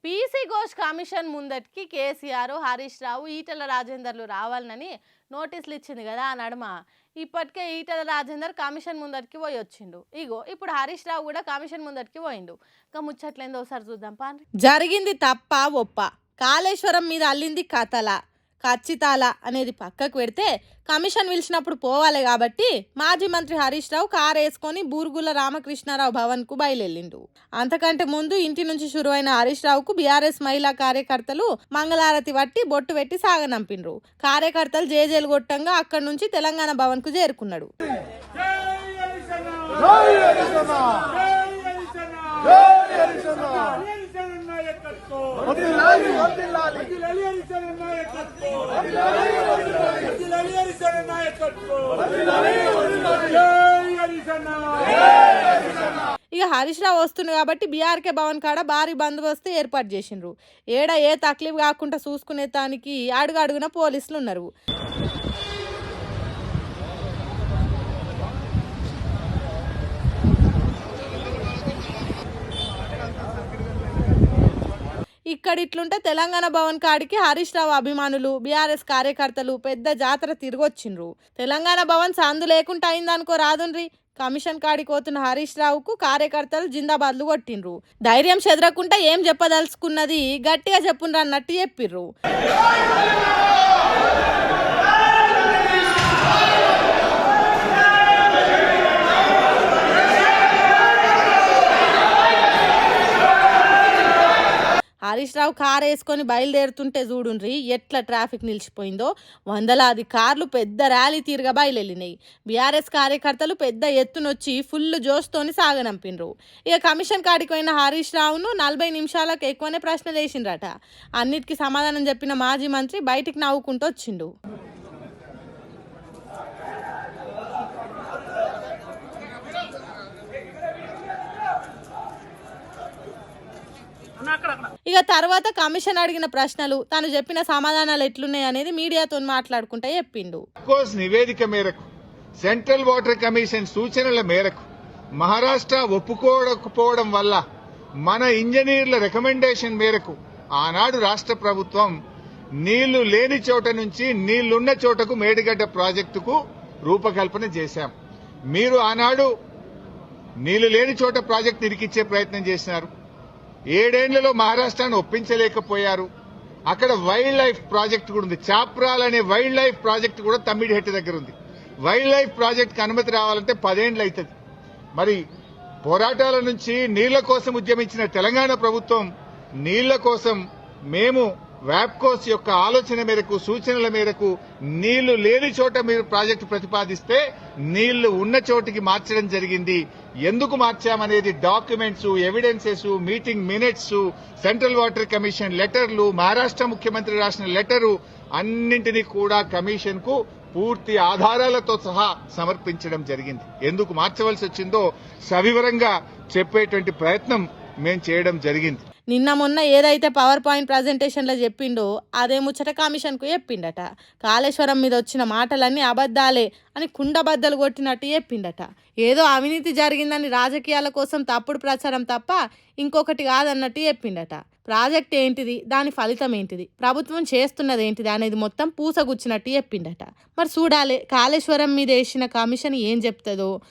PC Ghosh commission ముందటికి KCR, Harish Rao, Etela రాజేందర్లు రావాలని నోటీసులు ఇచ్చింది కదా ఆ నడుమ. ఇప్పటికే ఈటెల రాజేందర్ కమిషన్ ముందటికి పోయి వచ్చిండు. ఇగో ఇప్పుడు హరీష్ రావు కూడా కమిషన్ ముందటికి పోయిండు. ఇంకా ముచ్చట్లేందో ఒకసారి చూద్దాం పా. జరిగింది తప్ప ఒప్ప, కాళేశ్వరం మీద అల్లింది కథల ఖచ్చితాల అనేది పక్కకు పెడితే కమిషన్ పిలిచినప్పుడు పోవాలి కాబట్టి మాజీ మంత్రి హరీష్ రావు కారు వేసుకొని బూరుగుల రామకృష్ణారావు భవన్కు బయలుదేరిండు. అంతకంటే ముందు ఇంటి నుంచి షురువైన హరీష్ రావుకు బీఆర్ఎస్ మహిళా కార్యకర్తలు మంగళారతి పట్టి బొట్టు పెట్టి సాగనంపిండ్రు. కార్యకర్తలు జేజేలు కొట్టంగా అక్కడి నుంచి తెలంగాణ భవన్కు చేరుకున్నాడు. ఇక హరీష్ రావు వస్తుంది కాబట్టి బీఆర్కే భవన్ కాడ భారీ బందోబస్తు ఏర్పాటు చేసిండ్రు. ఏడ ఏ తక్లీఫ్ కాకుండా చూసుకునే దానికి అడుగడుగున పోలీసులు ఉన్నారు. ఇక్కడ ఇట్లుంటే తెలంగాణ భవన్ కాడికి హరీష్ రావు అభిమానులు, బీఆర్ఎస్ కార్యకర్తలు పెద్ద జాతర తిరిగొచ్చిండ్రు. తెలంగాణ భవన్ సందు లేకుండా అయిందనుకో రాదుండ్రి. కమిషన్ కాడికి పోతున్న హరీష్ రావుకు కార్యకర్తలు జిందాబాద్లు కొట్టిండ్రు. ధైర్యం చెదరకుండా ఏం చెప్పదలుచుకున్నది గట్టిగా చెప్పుండ్రు అన్నట్టు చెప్పిర్రు. హరీష్ రావు కారు వేసుకొని బయలుదేరుతుంటే చూడుండ్రి ఎట్లా ట్రాఫిక్ నిలిచిపోయిందో. వందలాది కార్లు పెద్ద ర్యాలీ తీరుగా బయలుదేరినాయి. బీఆర్ఎస్ కార్యకర్తలు పెద్ద ఎత్తునొచ్చి ఫుల్ జోష్తోని సాగనంపిండ్రు. ఇక కమిషన్ కాడికి పోయిన హరీష్ రావును 40 నిమిషాలకు ఎక్కువనే ప్రశ్నలు వేసిండ్రట. అన్నిటికీ సమాధానం చెప్పిన మాజీ మంత్రి బయటికి నవ్వుకుంటూ వచ్చిండు. ఇక తర్వాత కమిషన్ అడిగిన ప్రశ్నలు, తాను చెప్పిన సమాధానాలు ఎట్లున్నాయి అనేది మీడియాతో మాట్లాడుకుంటా చెప్పిండు. నివేదిక మేరకు, సెంట్రల్ వాటర్ కమిషన్ సూచనల మేరకు మహారాష్ట్ర ఒప్పుకోకపోవడం వల్ల మన ఇంజనీర్ల రికమెండేషన్ మేరకు ఆనాడు రాష్ట్ర ప్రభుత్వం నీళ్లు లేని చోట నుంచి నీళ్లున్న చోటకు మేడిగడ్డ ప్రాజెక్టుకు రూపకల్పన చేశాం. మీరు ఆనాడు నీళ్లు లేని చోట ప్రాజెక్టు ఇరికిచ్చే ప్రయత్నం చేసినారు. 7 ఏళ్లలో మహారాష్ట్రాన్ని ఒప్పించలేకపోయారు. అక్కడ వైల్డ్ లైఫ్ ప్రాజెక్ట్ కూడా ఉంది. చాప్రాల్ అనే వైల్డ్ లైఫ్ ప్రాజెక్ట్ కూడా తమ్మిడిహెట్టి దగ్గర ఉంది. వైల్డ్ లైఫ్ ప్రాజెక్టుకు అనుమతి రావాలంటే 10 ఏళ్లు అవుతుంది. మరి పోరాటాల నుంచి నీళ్ల కోసం ఉద్యమించిన తెలంగాణ ప్రభుత్వం నీళ్ల కోసం మేము వ్యాప్కోస్ యొక్క ఆలోచన మేరకు, సూచనల మేరకు నీళ్లు లేని చోట మీరు ప్రాజెక్టు ప్రతిపాదిస్తే నీళ్లు ఉన్న చోటికి మార్చడం జరిగింది. ఎందుకు మార్చామనేది documents, evidences, meeting minutes, central water commission లెటర్లు, మహారాష్ట్ర ముఖ్యమంత్రి రాసిన లెటరు అన్నింటినీ కూడా కమిషన్ కు పూర్తి ఆధారాలతో సహా సమర్పించడం జరిగింది. ఎందుకు మార్చవలసి వచ్చిందో సవివరంగా చెప్పేటువంటి ప్రయత్నం మేం చేయడం జరిగింది. నిన్న మొన్న ఏదైతే పవర్ పాయింట్ ప్రజెంటేషన్లో చెప్పిండో అదే ముచ్చట కమిషన్కు చెప్పిండట. కాళేశ్వరం మీద వచ్చిన మాటలన్నీ అబద్దాలే అని కుండబద్దలు కొట్టినట్టు చెప్పిండట. ఏదో అవినీతి జరిగిందని రాజకీయాల కోసం తప్పుడు ప్రచారం తప్ప ఇంకొకటి కాదన్నట్టు చెప్పిండట. ప్రాజెక్ట్ ఏంటిది, దాని ఫలితం ఏంటిది, ప్రభుత్వం చేస్తున్నది ఏంటిది అనేది మొత్తం పూసగుచ్చినట్టు చెప్పిండట. మరి చూడాలి కాళేశ్వరం మీద వేసిన కమిషన్ ఏం చెప్తుందో.